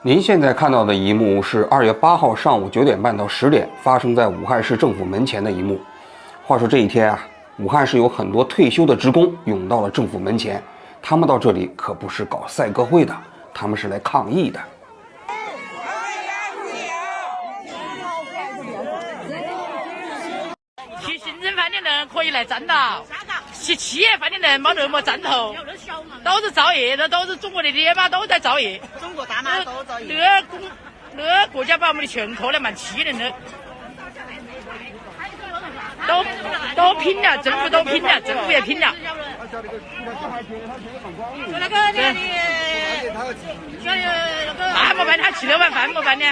您现在看到的一幕是2月8号上午9点半到10点发生在武汉市政府门前的一幕。话说这一天啊，武汉市有很多退休的职工涌到了政府门前，他们到这里可不是搞赛歌会的，他们是来抗议的。去行政饭店的人可以来站到，去企业饭店的人没那么站头，都是造业的，都是中国的爹妈都在造业，中国大妈都造业。那个国家把我们的全扣了蛮气人的，都拼了，政府都拼了，政府也拼了。那个饭没办，他吃了碗饭没办呢。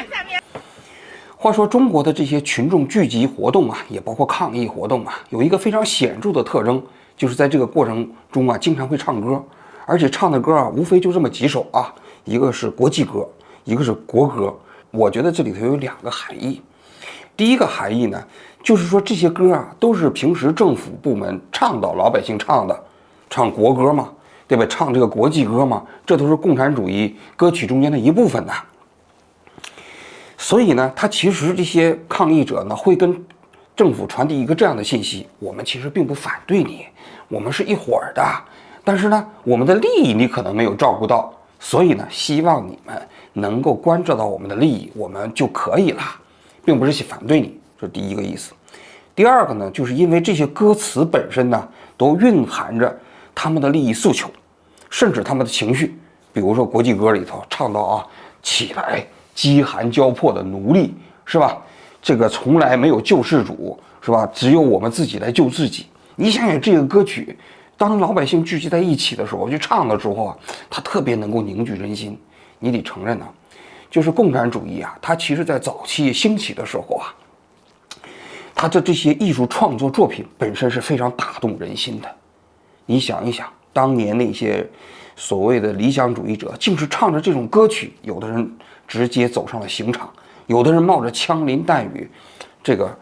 话说中国的这些群众聚集活动啊，也包括抗议活动啊，有一个非常显著的特征，就是在这个过程中啊，经常会唱歌，而且唱的歌啊，无非就这么几首啊，一个是国际歌，一个是国歌。我觉得这里头有2个含义。第一个含义呢，就是说这些歌啊，都是平时政府部门倡导老百姓唱的，唱国歌嘛，对吧？唱这个国际歌嘛，这都是共产主义歌曲中间的一部分呐。所以呢，他其实这些抗议者呢，会跟政府传递一个这样的信息：我们其实并不反对你，我们是一伙儿的，但是呢，我们的利益你可能没有照顾到，所以呢，希望你们能够关照到我们的利益，我们就可以了，并不是反对你。这是第一个意思。第二个呢，就是因为这些歌词本身呢，都蕴含着他们的利益诉求，甚至他们的情绪。比如说国际歌里头唱到啊，起来，饥寒交迫的奴隶，是吧？这个从来没有救世主，是吧？只有我们自己来救自己。你想想这个歌曲，当老百姓聚集在一起的时候，去唱的时候啊，它特别能够凝聚人心。你得承认呢，就是共产主义啊，它其实在早期兴起的时候啊，它的这些艺术创作作品本身是非常打动人心的。你想一想，当年那些所谓的理想主义者，竟是唱着这种歌曲，有的人直接走上了刑场，有的人冒着枪林弹雨，这个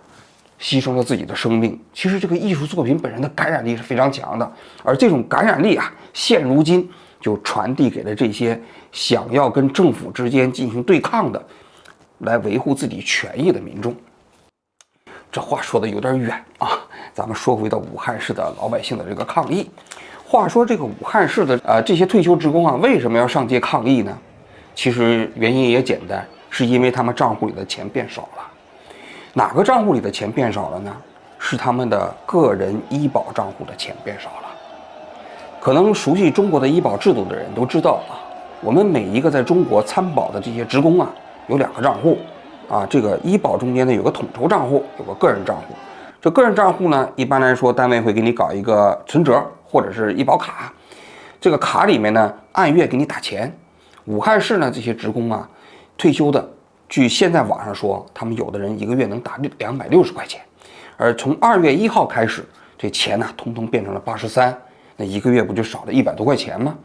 牺牲了自己的生命。其实这个艺术作品本身的感染力是非常强的，而这种感染力啊，现如今就传递给了这些想要跟政府之间进行对抗的，来维护自己权益的民众。这话说的有点远啊，咱们说回到武汉市的老百姓的这个抗议。话说这个武汉市的这些退休职工啊，为什么要上街抗议呢？其实原因也简单，是因为他们账户里的钱变少了。哪个账户里的钱变少了呢？是他们的个人医保账户的钱变少了。可能熟悉中国的医保制度的人都知道啊，我们每一个在中国参保的这些职工啊，有2个账户啊，这个医保中间呢有个统筹账户，有个个人账户。这个人账户呢，一般来说单位会给你搞一个存折或者是医保卡，这个卡里面呢按月给你打钱。武汉市呢这些职工啊，退休的，据现在网上说，他们有的人一个月能打260块钱，而从2月1号开始，这钱呢通通变成了83，那一个月不就少了100多块钱吗？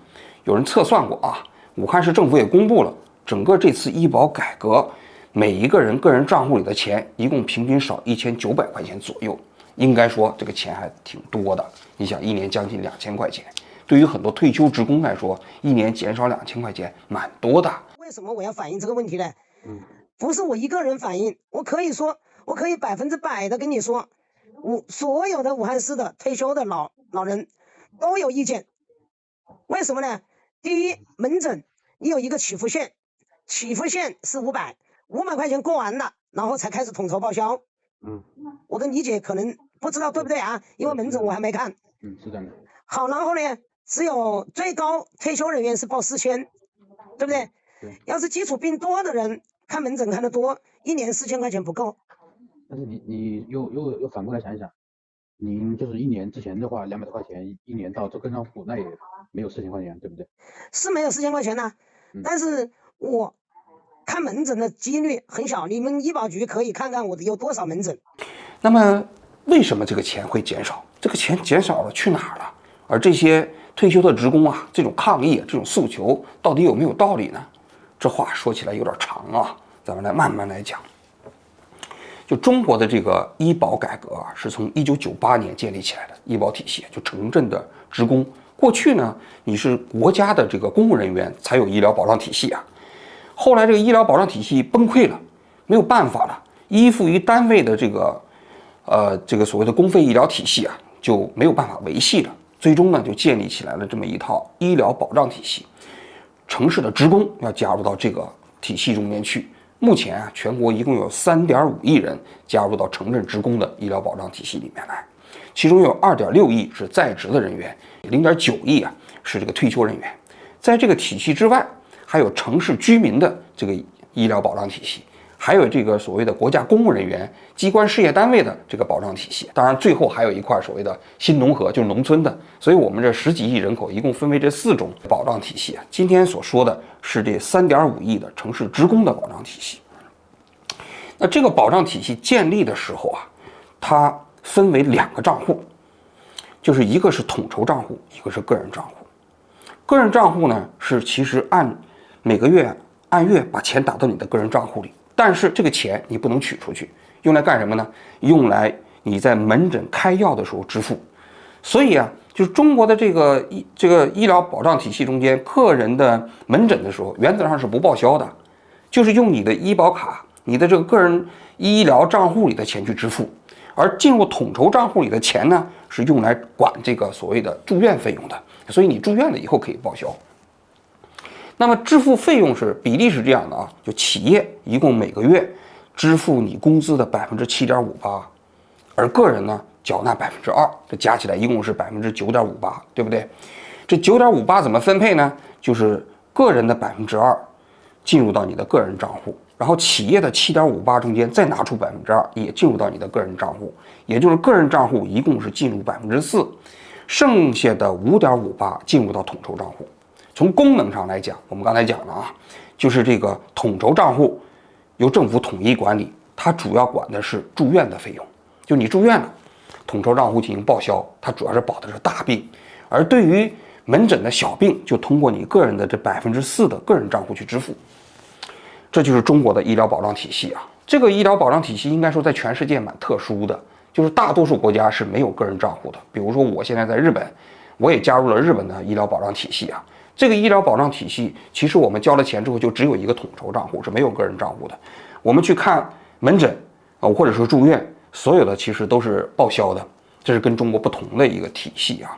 有人测算过啊，武汉市政府也公布了，整个这次医保改革，每一个人个人账户里的钱一共平均少1900块钱左右，应该说这个钱还挺多的。你想一年将近2000块钱，对于很多退休职工来说，一年减少2000块钱蛮多的。为什么我要反映这个问题呢？不是我一个人反映，我可以100%的跟你说，所有的武汉市的退休的老人都有意见。为什么呢？第一，门诊你有一个起付线是500块钱过完了，然后才开始统筹报销。我的理解可能不知道对不对啊，因为门诊我还没看。是这样的。好，然后呢，只有最高退休人员是报4000，对不对？对。要是基础病多的人看门诊看得多，一年4000块钱不够。但是你又反过来想一想，您就是1年之前的话，200多块钱一年到这个账户，那也没有4000块钱，对不对？是没有4000块钱的，但是我看门诊的几率很小，你们医保局可以看看我有多少门诊。那么为什么这个钱会减少？这个钱减少了去哪儿了？而这些退休的职工啊，这种抗议、这种诉求到底有没有道理呢？这话说起来有点长啊，咱们来慢慢来讲。就中国的这个医保改革啊，是从1998年建立起来的医保体系，就城镇的职工。过去呢，你是国家的这个公务人员才有医疗保障体系啊。后来这个医疗保障体系崩溃了，没有办法了，依附于单位的这个所谓的公费医疗体系啊，就没有办法维系了。最终呢，就建立起来了这么一套医疗保障体系。城市的职工要加入到这个体系中间去。目前啊，全国一共有3.5亿人加入到城镇职工的医疗保障体系里面来，其中有2.6亿是在职的人员，0.9亿啊是这个退休人员。在这个体系之外，还有城市居民的这个医疗保障体系，还有这个所谓的国家公务人员、机关事业单位的这个保障体系。当然，最后还有一块所谓的新农合，就是农村的。所以，我们这10几亿人口一共分为这4种保障体系啊。今天所说的是这3.5亿的城市职工的保障体系。那这个保障体系建立的时候啊，它分为2个账户，就是一个是统筹账户，一个是个人账户。个人账户呢，是其实每个月按月把钱打到你的个人账户里，但是这个钱你不能取出去，用来干什么呢？用来你在门诊开药的时候支付。所以啊，就是中国的这个医疗保障体系中间，个人的门诊的时候，原则上是不报销的，就是用你的医保卡、你的这个个人医疗账户里的钱去支付。而进入统筹账户里的钱呢，是用来管这个所谓的住院费用的，所以你住院了以后可以报销。那么支付费用是比例是这样的啊，就企业一共每个月支付你工资的7.58%，而个人呢缴纳2%，这加起来一共是9.58%，对不对？这9.58%怎么分配呢？就是个人的2%进入到你的个人账户，然后企业的7.58%中间再拿出2%也进入到你的个人账户，也就是个人账户一共是进入4%，剩下的5.58%进入到统筹账户。从功能上来讲，我们刚才讲了啊，就是这个统筹账户由政府统一管理，它主要管的是住院的费用，就你住院了，统筹账户进行报销，它主要是保的是大病，而对于门诊的小病，就通过你个人的这4%的个人账户去支付。这就是中国的医疗保障体系啊。这个医疗保障体系应该说在全世界蛮特殊的，就是大多数国家是没有个人账户的。比如说我现在在日本，我也加入了日本的医疗保障体系啊。这个医疗保障体系，其实我们交了钱之后，就只有一个统筹账户，是没有个人账户的。我们去看门诊或者说住院，所有的其实都是报销的，这是跟中国不同的一个体系啊。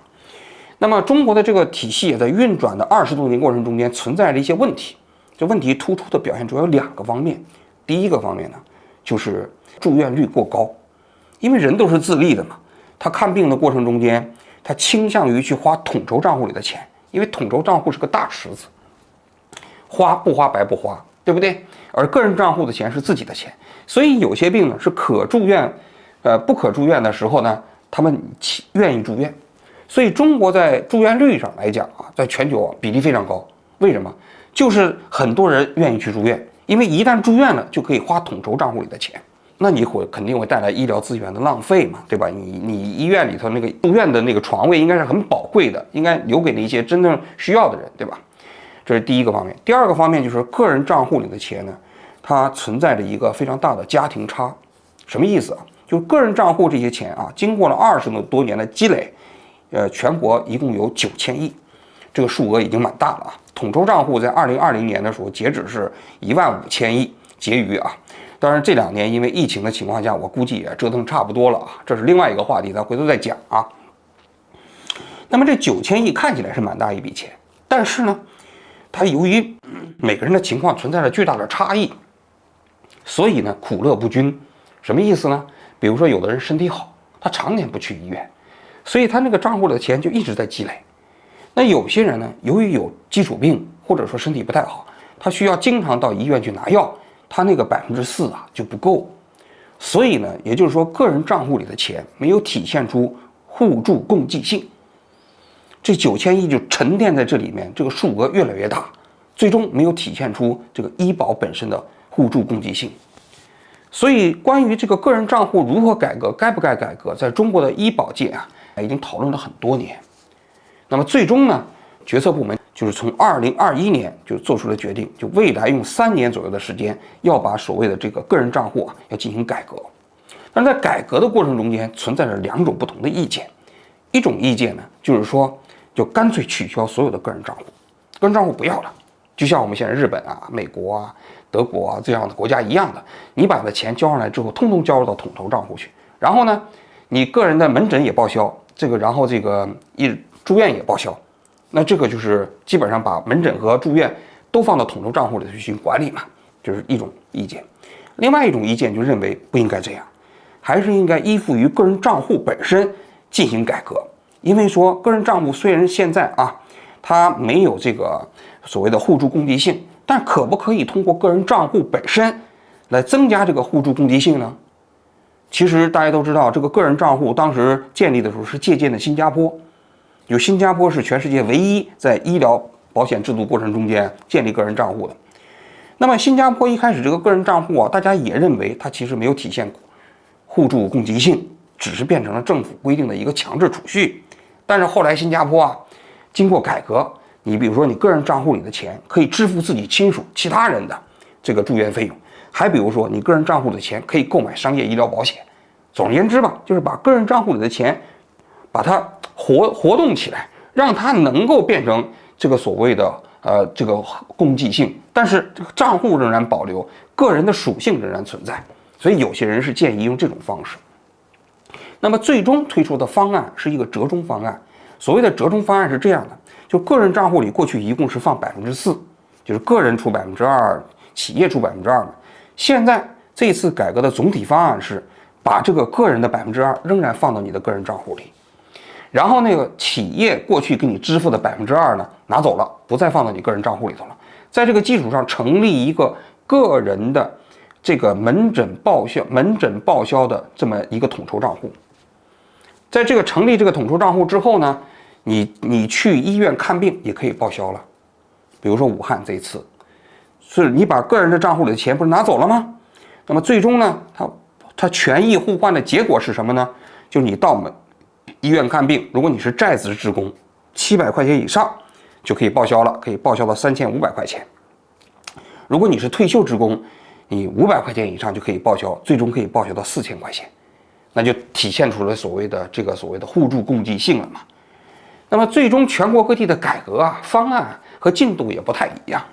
那么中国的这个体系也在运转的20多年过程中间存在着一些问题，这问题突出的表现主要有2个方面。第一个方面呢，就是住院率过高，因为人都是自立的嘛，他看病的过程中间，他倾向于去花统筹账户里的钱。因为统筹账户是个大池子，花不花白不花，对不对？而个人账户的钱是自己的钱，所以有些病呢是可住院，不可住院的时候呢，他们愿意住院。所以中国在住院率上来讲啊，在全球啊比例非常高。为什么？就是很多人愿意去住院，因为一旦住院了，就可以花统筹账户里的钱。那你肯定会带来医疗资源的浪费嘛，对吧？你医院里头那个住院的那个床位应该是很宝贵的，应该留给那些真正需要的人，对吧？这是第一个方面。第二个方面就是个人账户里的钱呢，它存在着一个非常大的家庭差。什么意思啊？就是个人账户这些钱啊，经过了20多年的积累，全国一共有9000亿，这个数额已经蛮大了啊。统筹账户在2020年的时候截止是15000亿结余啊。当然，这2年因为疫情的情况下，我估计也折腾差不多了啊，这是另外一个话题，咱回头再讲啊。那么这9000亿看起来是蛮大一笔钱，但是呢，它由于每个人的情况存在着巨大的差异，所以呢苦乐不均。什么意思呢？比如说有的人身体好，他常年不去医院，所以他那个账户里的钱就一直在积累。那有些人呢，由于有基础病或者说身体不太好，他需要经常到医院去拿药。他那个4%啊就不够，所以呢，也就是说，个人账户里的钱没有体现出互助共济性，这9000亿就沉淀在这里面，这个数额越来越大，最终没有体现出这个医保本身的互助共济性。所以，关于这个个人账户如何改革，该不该改革，在中国的医保界啊，已经讨论了很多年。那么最终呢，决策部门就是从2021年就做出了决定，就未来用3年左右的时间，要把所谓的这个个人账户要进行改革。但是在改革的过程中间，存在着2种不同的意见。一种意见呢，就是说，就干脆取消所有的个人账户，个人账户不要了，就像我们现在日本啊、美国啊、德国啊这样的国家一样的，你把你的钱交上来之后，通通交入到统筹账户去，然后呢，你个人的门诊也报销，然后住院也报销，那这个就是基本上把门诊和住院都放到统筹账户里去进行管理嘛，就是一种意见。另外一种意见就认为不应该这样，还是应该依附于个人账户本身进行改革。因为说个人账户虽然现在它没有这个所谓的互助共济性，但可不可以通过个人账户本身来增加这个互助共济性呢？其实大家都知道，这个个人账户当时建立的时候是借鉴的新加坡，新加坡是全世界唯一在医疗保险制度过程中间建立个人账户的。那么新加坡一开始这个个人账户大家也认为它其实没有体现互助共济性，只是变成了政府规定的一个强制储蓄。但是后来新加坡经过改革，你比如说你个人账户里的钱可以支付自己亲属其他人的这个住院费用，还比如说你个人账户里的钱可以购买商业医疗保险。总而言之吧，就是把个人账户里的钱把它活动起来，让它能够变成这个所谓的这个共济性，但是这个账户仍然保留，个人的属性仍然存在。所以有些人是建议用这种方式。那么最终推出的方案是一个折中方案。所谓的折中方案是这样的，就个人账户里过去一共是放4%，就是个人出2%，企业出2%嘛。现在这次改革的总体方案是把这个个人的2%仍然放到你的个人账户里，然后那个企业过去给你支付的2%呢拿走了，不再放到你个人账户里头了。在这个基础上成立一个个人的这个门诊报销的这么一个统筹账户。在这个成立这个统筹账户之后呢，你去医院看病也可以报销了。比如说武汉这一次，是你把个人的账户里的钱不是拿走了吗？那么最终呢，它权益互换的结果是什么呢？就是你到医院看病，如果你是在职职工，700块钱以上就可以报销了，可以报销到3500块钱。如果你是退休职工，你500块钱以上就可以报销，最终可以报销到4000块钱。那就体现出了所谓的互助共济性了嘛。那么最终全国各地的改革方案和进度也不太一样。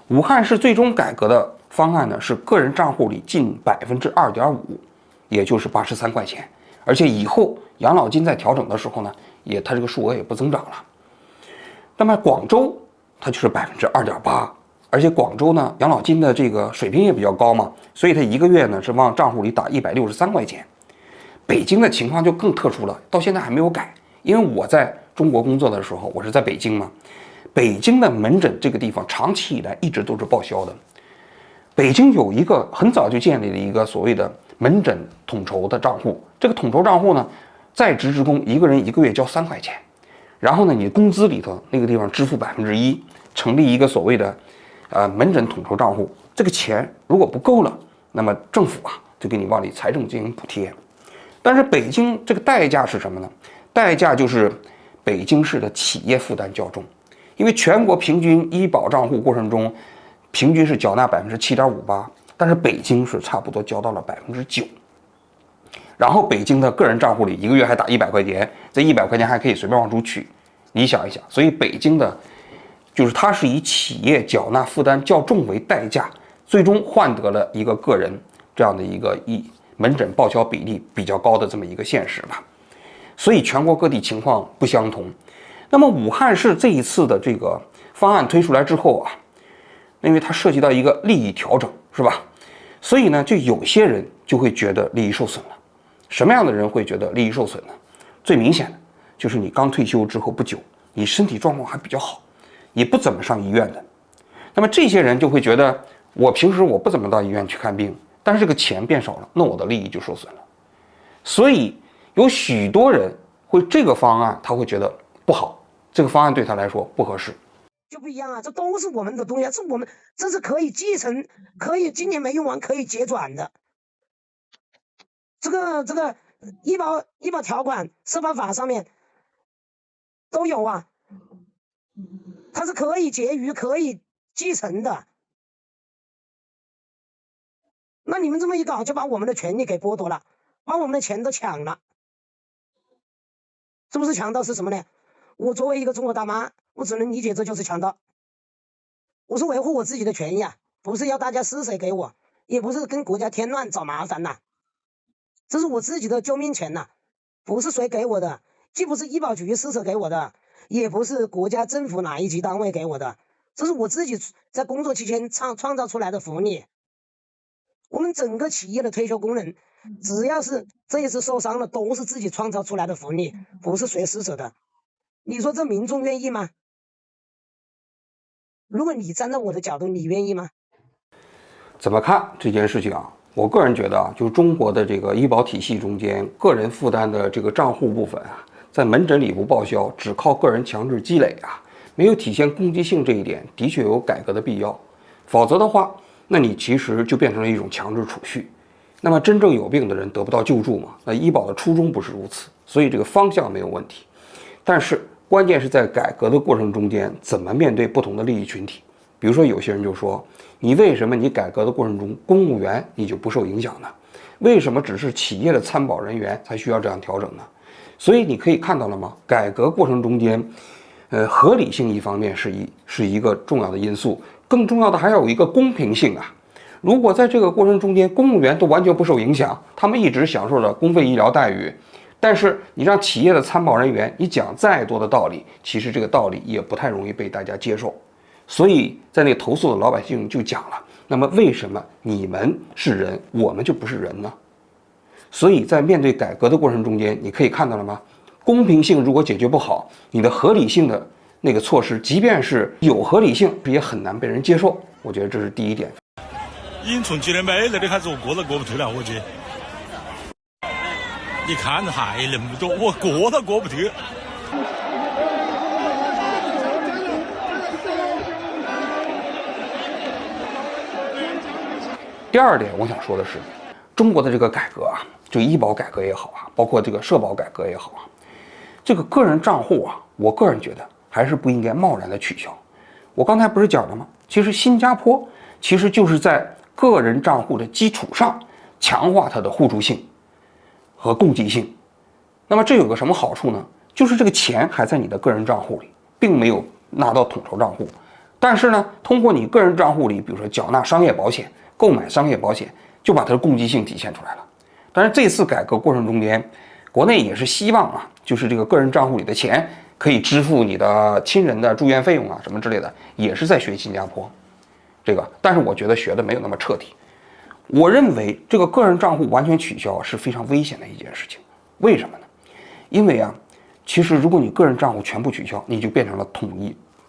武汉市最终改革的方案呢是个人账户里进2.5%，也就是83块钱，而且以后养老金在调整的时候呢，它这个数额也不增长了。那么广州它就是2.8%，而且广州呢养老金的这个水平也比较高嘛，所以它一个月呢是往账户里打163块钱。北京的情况就更特殊了，到现在还没有改。因为我在中国工作的时候，我是在北京嘛，北京的门诊这个地方长期以来一直都是报销的。北京有一个很早就建立了一个所谓的门诊统筹的账户，这个统筹账户呢，在职职工一个人一个月交3块钱，然后呢，你工资里头那个地方支付1%，成立一个所谓的门诊统筹账户。这个钱如果不够了，那么政府就给你往里财政进行补贴。但是北京这个代价是什么呢？代价就是北京市的企业负担较重，因为全国平均医保账户过程中，平均是缴纳7.58%，但是北京是差不多交到了9%。然后北京的个人账户里一个月还打100块钱，这100块钱还可以随便往出取。你想一想，所以北京的，就是它是以企业缴纳负担较重为代价，最终换得了一个个人这样的一个门诊报销比例比较高的这么一个现实吧。所以全国各地情况不相同。那么武汉市这一次的这个方案推出来之后因为它涉及到一个利益调整，是吧？所以呢，就有些人就会觉得利益受损了。什么样的人会觉得利益受损呢？最明显的就是你刚退休之后不久，你身体状况还比较好，也不怎么上医院的。那么这些人就会觉得，我平时我不怎么到医院去看病，但是这个钱变少了，那我的利益就受损了。所以有许多人会这个方案他会觉得不好，这个方案对他来说不合适。就不一样这都是我们的东西，这是可以继承，可以今年没用完可以结转的。这个医保条款社保法上面都有啊，它是可以结余、可以继承的。那你们这么一搞，就把我们的权利给剥夺了，把我们的钱都抢了，是不是强盗？是什么呢？我作为一个中国大妈，我只能理解这就是强盗。我是维护我自己的权益啊，不是要大家施舍给我，也不是跟国家添乱找麻烦呐，这是我自己的救命钱呐，不是谁给我的，既不是医保局施舍给我的，也不是国家政府哪一级单位给我的，这是我自己在工作期间创造出来的福利。我们整个企业的退休工人，只要是这一次受伤了，都是自己创造出来的福利，不是谁施舍的。你说这民众愿意吗？如果你站在我的角度，你愿意吗？怎么看这件事情啊？我个人觉得啊，就是中国的这个医保体系中间，个人负担的这个账户部分啊，在门诊里不报销，只靠个人强制积累啊，没有体现公积性这一点，的确有改革的必要。否则的话，那你其实就变成了一种强制储蓄。那么真正有病的人得不到救助嘛？那医保的初衷不是如此，所以这个方向没有问题。但是关键是在改革的过程中间，怎么面对不同的利益群体。比如说有些人就说，你为什么你改革的过程中，公务员你就不受影响呢？为什么只是企业的参保人员才需要这样调整呢？所以你可以看到了吗？改革过程中间，合理性一方面是一个重要的因素，更重要的还有一个公平性啊。如果在这个过程中间，公务员都完全不受影响，他们一直享受着公费医疗待遇，但是你让企业的参保人员，你讲再多的道理，其实这个道理也不太容易被大家接受。所以在那投诉的老百姓就讲了，那么为什么你们是人，我们就不是人呢？所以在面对改革的过程中间，你可以看到了吗？公平性如果解决不好，你的合理性的那个措施，即便是有合理性，也很难被人接受。我觉得这是第一点。引从几的没那里还是我过都过不去了，我觉得。你看还那么多，我过都过不去。第二点，我想说的是，中国的这个改革啊，就医保改革也好啊，包括这个社保改革也好啊，这个个人账户啊，我个人觉得还是不应该贸然的取消。我刚才不是讲了吗？其实新加坡其实就是在个人账户的基础上强化它的互助性和共济性。那么这有个什么好处呢？就是这个钱还在你的个人账户里，并没有拿到统筹账户。但是呢，通过你个人账户里，比如说缴纳商业保险、购买商业保险，就把它的共济性体现出来了。但是这次改革过程中间，国内也是希望啊，就是这个个人账户里的钱可以支付你的亲人的住院费用啊什么之类的，也是在学新加坡。这个，但是我觉得学的没有那么彻底。我认为这个个人账户完全取消是非常危险的一件事情。为什么呢？因为啊，其实如果你个人账户全部取消，你就变成了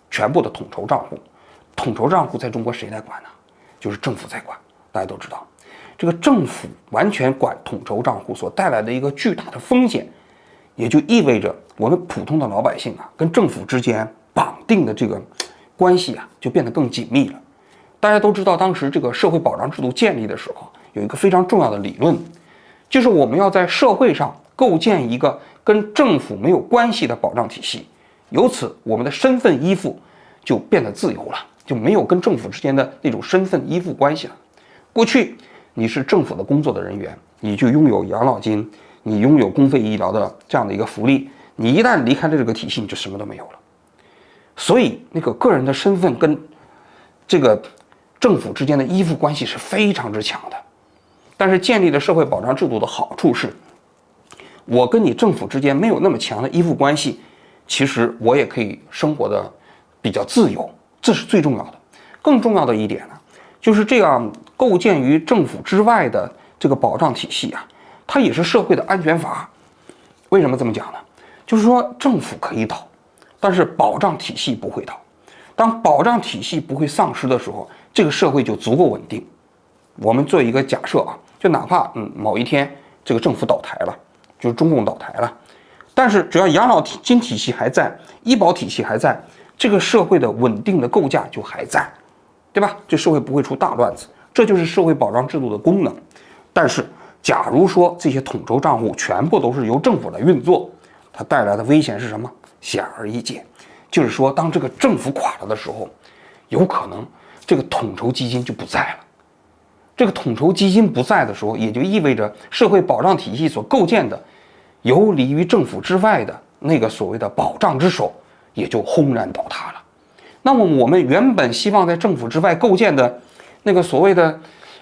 全部的统筹账户。统筹账户在中国谁来管呢？就是政府在管。大家都知道，这个政府完全管统筹账户所带来的一个巨大的风险，也就意味着我们普通的老百姓啊，跟政府之间绑定的这个关系啊，就变得更紧密了。大家都知道，当时这个社会保障制度建立的时候，有一个非常重要的理论，就是我们要在社会上构建一个跟政府没有关系的保障体系，由此我们的身份依附就变得自由了，就没有跟政府之间的那种身份依附关系了。过去你是政府的工作的人员，你就拥有养老金，你拥有公费医疗的这样的一个福利，你一旦离开了这个体系，你就什么都没有了。所以那个个人的身份跟这个政府之间的依附关系是非常之强的。但是建立了社会保障制度的好处是，我跟你政府之间没有那么强的依附关系，其实我也可以生活的比较自由，这是最重要的。更重要的一点呢，就是这样构建于政府之外的这个保障体系啊，它也是社会的安全阀。为什么这么讲呢？就是说政府可以倒，但是保障体系不会倒。当保障体系不会丧失的时候，这个社会就足够稳定。我们做一个假设啊，就哪怕某一天这个政府倒台了，就是中共倒台了，但是只要养老金体系还在，医保体系还在，这个社会的稳定的构架就还在，对吧？这社会不会出大乱子，这就是社会保障制度的功能。但是假如说这些统筹账户全部都是由政府来运作，它带来的危险是什么？显而易见，就是说，当这个政府垮了的时候，有可能这个统筹基金就不在了。这个统筹基金不在的时候，也就意味着社会保障体系所构建的游离于政府之外的那个所谓的保障之手也就轰然倒塌了。那么我们原本希望在政府之外构建的那个所谓的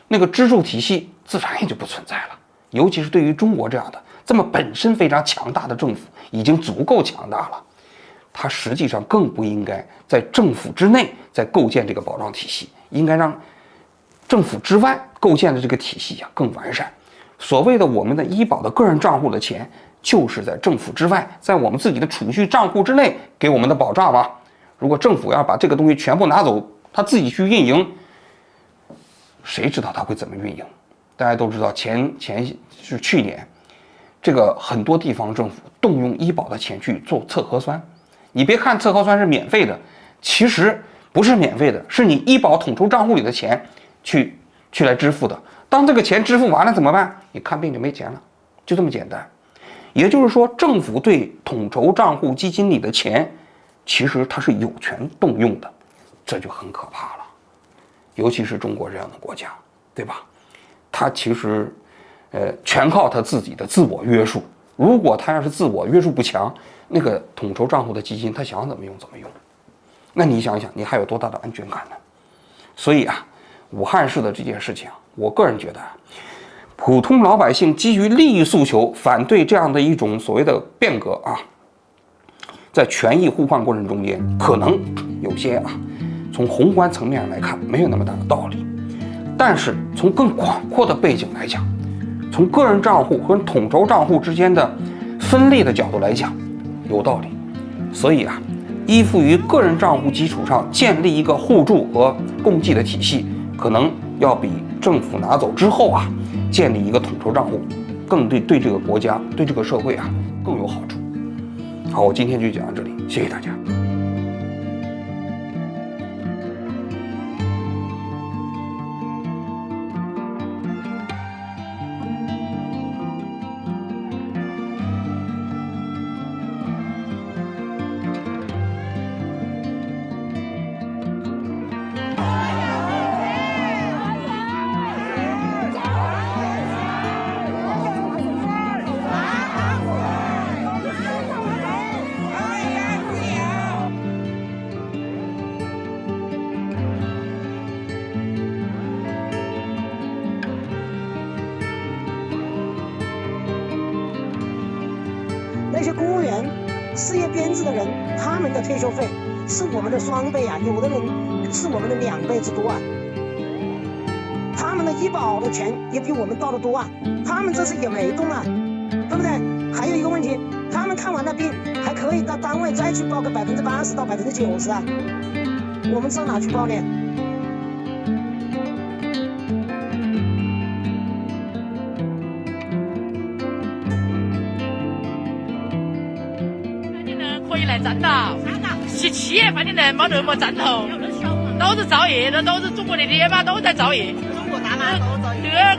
那个支柱体系，自然也就不存在了。尤其是对于中国这样的这么本身非常强大的政府，已经足够强大了，它实际上更不应该在政府之内再构建这个保障体系，应该让政府之外构建的这个体系更完善。所谓的我们的医保的个人账户的钱，就是在政府之外，在我们自己的储蓄账户之内给我们的保障嘛。如果政府要把这个东西全部拿走，他自己去运营，谁知道他会怎么运营？大家都知道，去年，这个很多地方政府动用医保的钱去做测核酸。你别看测核酸是免费的，其实不是免费的，是你医保统筹账户里的钱去来支付的。当这个钱支付完了怎么办？你看病就没钱了，就这么简单。也就是说，政府对统筹账户基金里的钱，其实它是有权动用的，这就很可怕了。尤其是中国这样的国家，对吧？它其实，全靠它自己的自我约束。如果它要是自我约束不强，那个统筹账户的基金，它想怎么用怎么用。那你想想，你还有多大的安全感呢？所以啊，武汉市的这件事情，我个人觉得，普通老百姓基于利益诉求反对这样的一种所谓的变革啊，在权益互换过程中间，可能有些从宏观层面来看没有那么大的道理，但是从更广阔的背景来讲，从个人账户和统筹账户之间的分立的角度来讲，有道理。所以依附于个人账户基础上建立一个互助和共济的体系，可能要比政府拿走之后建立一个统筹账户，更对这个国家、对这个社会更有好处。好，我今天就讲到这里，谢谢大家。那些公务员、事业编制的人，他们的退休费是我们的双倍有的人是我们的2倍之多他们的医保的钱也比我们到的多他们这是也没动对不对？还有一个问题，他们看完了病还可以到单位再去报个80%到90%我们上哪去报呢？可以来占道，企业饭的人没那么赞同，都是造业的，都是中国的爹妈都在造业，中国大妈都造业，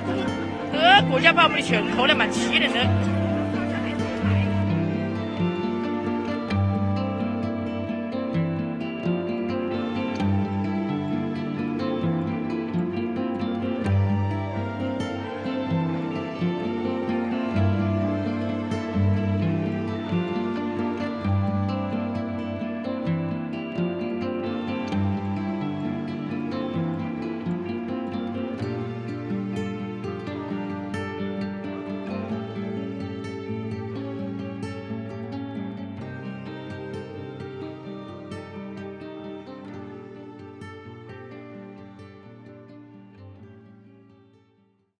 这个国家把我们的钱扣得蛮气人的。